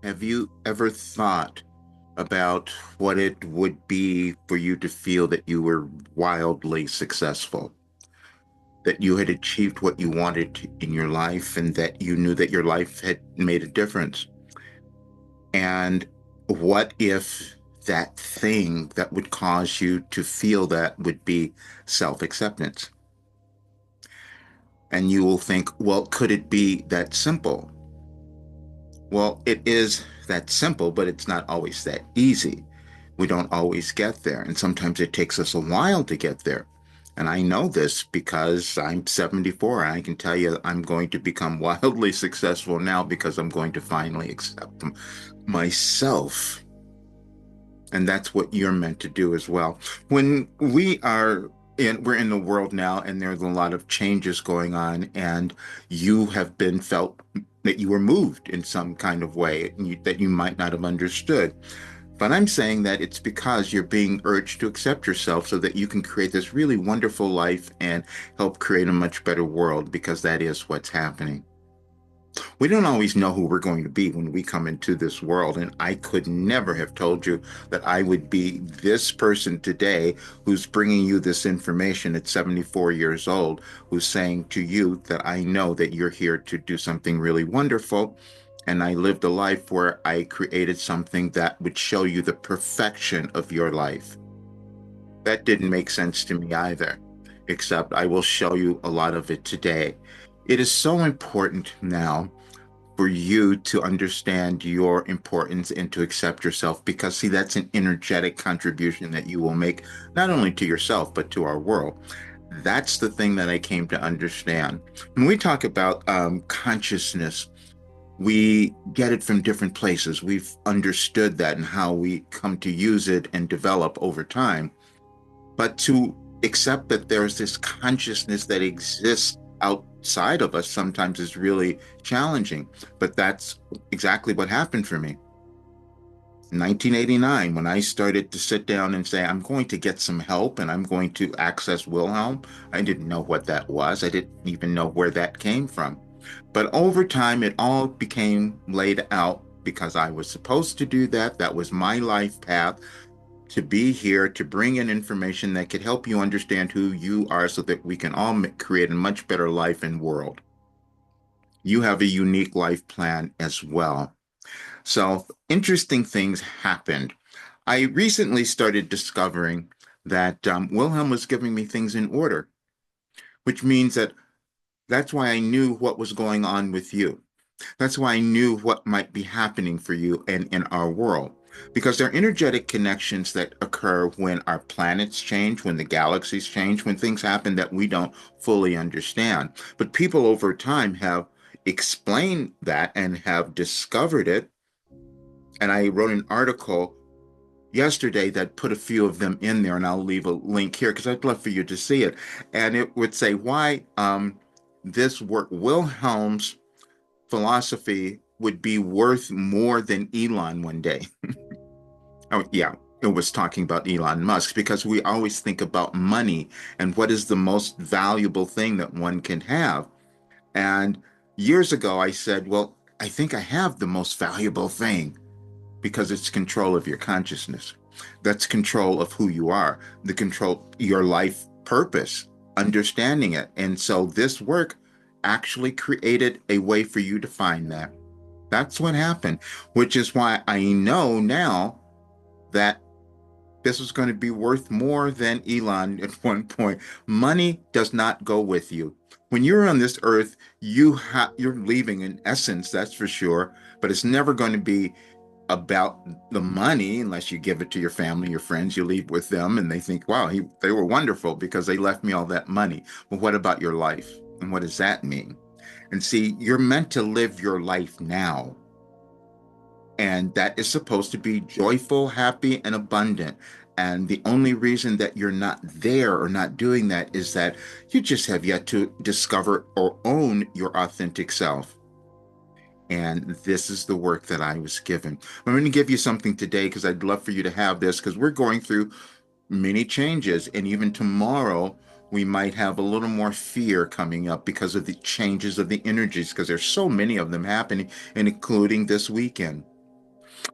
Have you ever thought about what it would be for you to feel that you were wildly successful, that you had achieved what you wanted in your life, and that you knew that your life had made a difference? And what if that thing that would cause you to feel that would be self-acceptance? And you will think, well, could it be that simple? Well, it is that simple, but it's not always that easy. We don't always get there, and sometimes it takes us a while to get there. And I know this because I'm 74, and I can tell you I'm going to become wildly successful now because I'm going to finally accept myself. And that's what you're meant to do as well. When we're in the world now, and there's a lot of changes going on, and you have been felt that you were moved in some kind of way that you might not have understood. But I'm saying that it's because you're being urged to accept yourself so that you can create this really wonderful life and help create a much better world, because that is what's happening. We don't always know who we're going to be when we come into this world. And I could never have told you that I would be this person today who's bringing you this information at 74 years old, who's saying to you that I know that you're here to do something really wonderful. And I lived a life where I created something that would show you the perfection of your life. That didn't make sense to me either, except I will show you a lot of it today. It is so important now for you to understand your importance and to accept yourself, because see, that's an energetic contribution that you will make not only to yourself but to our world. That's the thing that I came to understand. When we talk about consciousness, we get it from different places. We've understood that and how we come to use it and develop over time. But to accept that there's this consciousness that exists outside of us sometimes is really challenging. But that's exactly what happened for me. In 1989, when I started to sit down and say, I'm going to get some help and I'm going to access Wilhelm, I didn't know what that was. I didn't even know where that came from. But over time, it all became laid out because I was supposed to do that. That was my life path, to be here to bring in information that could help you understand who you are so that we can all create a much better life and world. You have a unique life plan as well. So interesting things happened. I recently started discovering that Wilhelm was giving me things in order, which means that that's why I knew what was going on with you. That's why I knew what might be happening for you and in our world. Because there are energetic connections that occur when our planets change, when the galaxies change, when things happen that we don't fully understand. But people over time have explained that and have discovered it. And I wrote an article yesterday that put a few of them in there, and I'll leave a link here because I'd love for you to see it. And it would say why this work, Wilhelm's philosophy, would be worth more than Elon one day. Oh, yeah, it was talking about Elon Musk, because we always think about money and what is the most valuable thing that one can have. And years ago, I said, well, I think I have the most valuable thing, because it's control of your consciousness. That's control of who you are, the control, your life purpose, understanding it. And so this work actually created a way for you to find that. That's what happened, which is why I know now that this is going to be worth more than Elon at one point. Money does not go with you. When you're on this earth, you're leaving in essence, that's for sure, but it's never going to be about the money unless you give it to your family, your friends, you leave with them and they think, wow, they were wonderful because they left me all that money. But what about your life? And what does that mean? And see, you're meant to live your life now. And that is supposed to be joyful, happy, and abundant. And the only reason that you're not there or not doing that is that you just have yet to discover or own your authentic self. And this is the work that I was given. I'm going to give you something today because I'd love for you to have this, because we're going through many changes. And even tomorrow, we might have a little more fear coming up because of the changes of the energies, because there's so many of them happening, and including this weekend.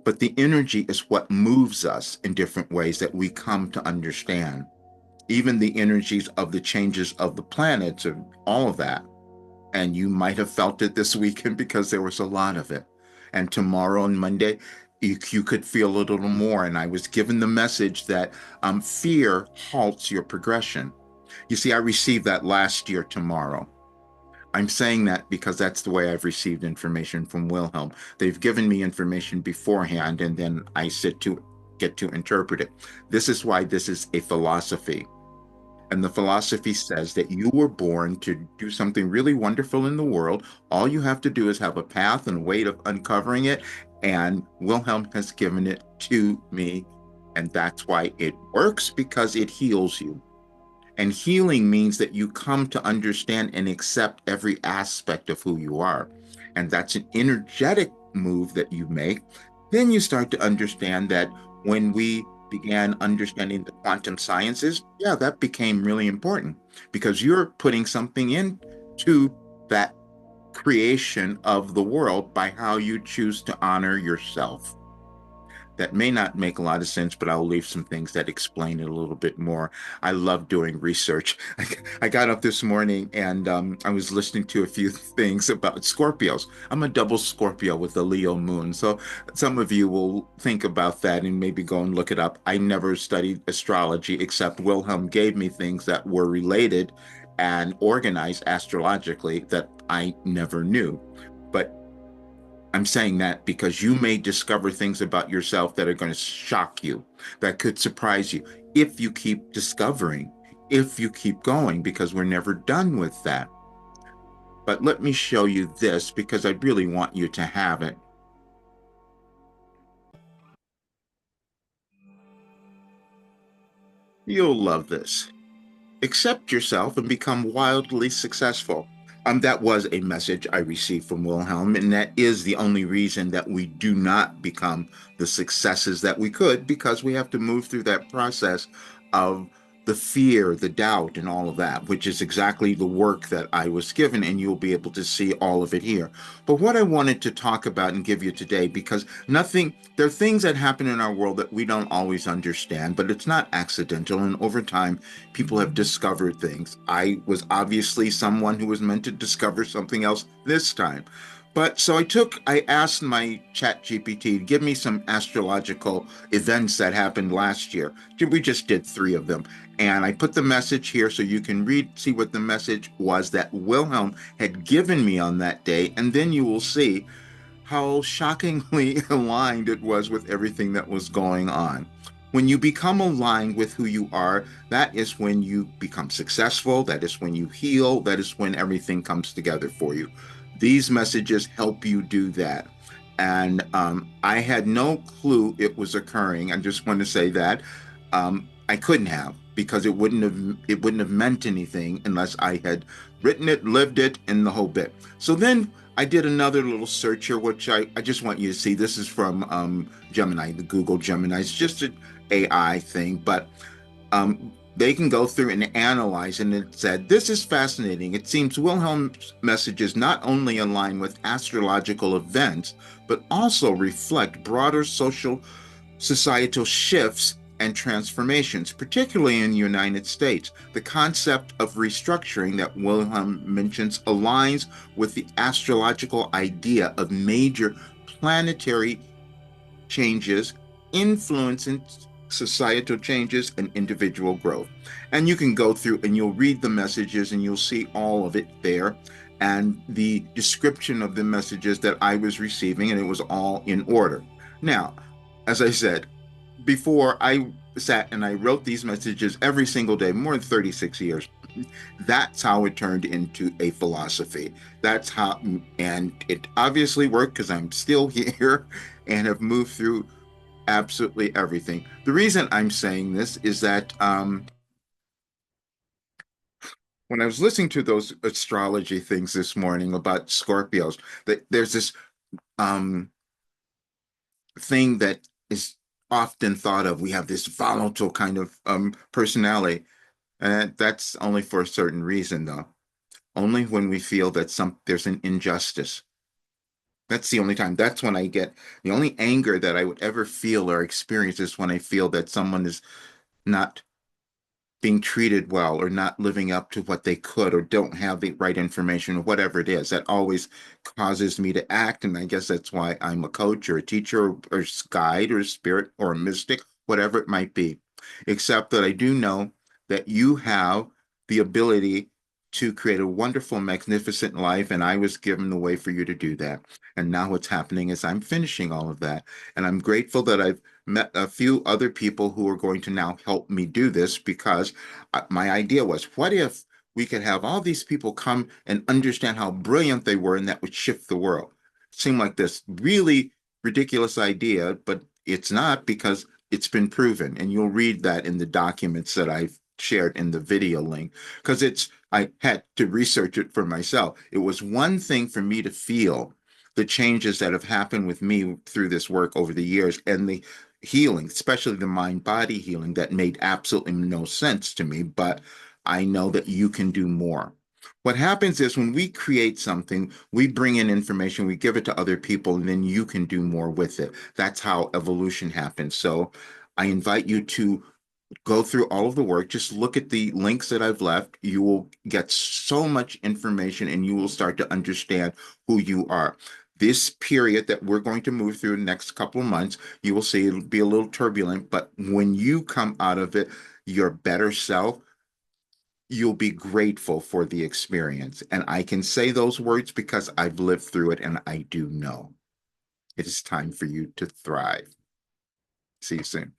But the energy is what moves us in different ways that we come to understand. Even the energies of the changes of the planets and all of that. And you might have felt it this weekend because there was a lot of it. And tomorrow and Monday, you could feel a little more. And I was given the message that fear halts your progression. You see, I received that last year tomorrow. I'm saying that because that's the way I've received information from Wilhelm. They've given me information beforehand, and then I sit to get to interpret it. This is why this is a philosophy. And the philosophy says that you were born to do something really wonderful in the world. All you have to do is have a path and a way of uncovering it. And Wilhelm has given it to me. And that's why it works, because it heals you. And healing means that you come to understand and accept every aspect of who you are. And that's an energetic move that you make. Then you start to understand that when we began understanding the quantum sciences, yeah, that became really important because you're putting something into that creation of the world by how you choose to honor yourself. That may not make a lot of sense, but I'll leave some things that explain it a little bit more. I love doing research. I got up this morning and I was listening to a few things about Scorpios. I'm a double Scorpio with a Leo moon. So some of you will think about that and maybe go and look it up. I never studied astrology, except Wilhelm gave me things that were related and organized astrologically that I never knew. But I'm saying that because you may discover things about yourself that are going to shock you, that could surprise you if you keep discovering, if you keep going, because we're never done with that. But let me show you this because I really want you to have it. You'll love this. Accept yourself and become wildly successful. That was a message I received from Wilhelm, and that is the only reason that we do not become the successes that we could, because we have to move through that process of the fear, the doubt, and all of that, which is exactly the work that I was given, and you'll be able to see all of it here. But what I wanted to talk about and give you today, because there are things that happen in our world that we don't always understand, but it's not accidental, and over time, people have discovered things. I was obviously someone who was meant to discover something else this time. But so I asked my chat GPT to give me some astrological events that happened last year. We just did three of them. And I put the message here so you can see what the message was that Wilhelm had given me on that day. And then you will see how shockingly aligned it was with everything that was going on. When you become aligned with who you are, that is when you become successful. That is when you heal. That is when everything comes together for you. These messages help you do that. And I had no clue it was occurring. I just want to say that I couldn't have, because it wouldn't have meant anything unless I had written it, lived it, and the whole bit. So then I did another little search here, which I just want you to see. This is from Gemini, the Google Gemini. It's just an AI thing, but they can go through and analyze. And it said, this is fascinating. It seems Wilhelm's messages not only align with astrological events, but also reflect broader societal shifts and transformations, particularly in the United States. The concept of restructuring that Wilhelm mentions aligns with the astrological idea of major planetary changes influencing societal changes and individual growth. And you can go through and you'll read the messages and you'll see all of it there, and the description of the messages that I was receiving, and it was all in order. Now, as I said, before I sat and I wrote these messages every single day, more than 36 years. That's how it turned into a philosophy. That's how, and it obviously worked because I'm still here and have moved through absolutely everything. The reason I'm saying this is that when I was listening to those astrology things this morning about Scorpios, that there's this um, thing that is often thought of. We have this volatile kind of personality, and that's only for a certain reason, though. Only when we feel that there's an injustice. That's the only time. That's when I get the only anger that I would ever feel or experience is when I feel that someone is not being treated well or not living up to what they could or don't have the right information or whatever it is. That always causes me to act. And I guess that's why I'm a coach or a teacher or guide or a spirit or a mystic, whatever it might be. Except that I do know that you have the ability to create a wonderful, magnificent life. And I was given the way for you to do that. And now what's happening is I'm finishing all of that. And I'm grateful that I've met a few other people who are going to now help me do this because my idea was, what if we could have all these people come and understand how brilliant they were and that would shift the world? It seemed like this really ridiculous idea, but it's not because it's been proven. And you'll read that in the documents that I've shared in the video link because I had to research it for myself. It was one thing for me to feel the changes that have happened with me through this work over the years and the healing, especially the mind body healing that made absolutely no sense to me, but I know that you can do more. What happens is when we create something, we bring in information, we give it to other people, and then you can do more with it. That's how evolution happens. So I invite you to go through all of the work. Just look at the links that I've left. You will get so much information and you will start to understand who you are. This period that we're going to move through the next couple of months, you will see it'll be a little turbulent, but when you come out of it, your better self, you'll be grateful for the experience. And I can say those words because I've lived through it and I do know it is time for you to thrive. See you soon.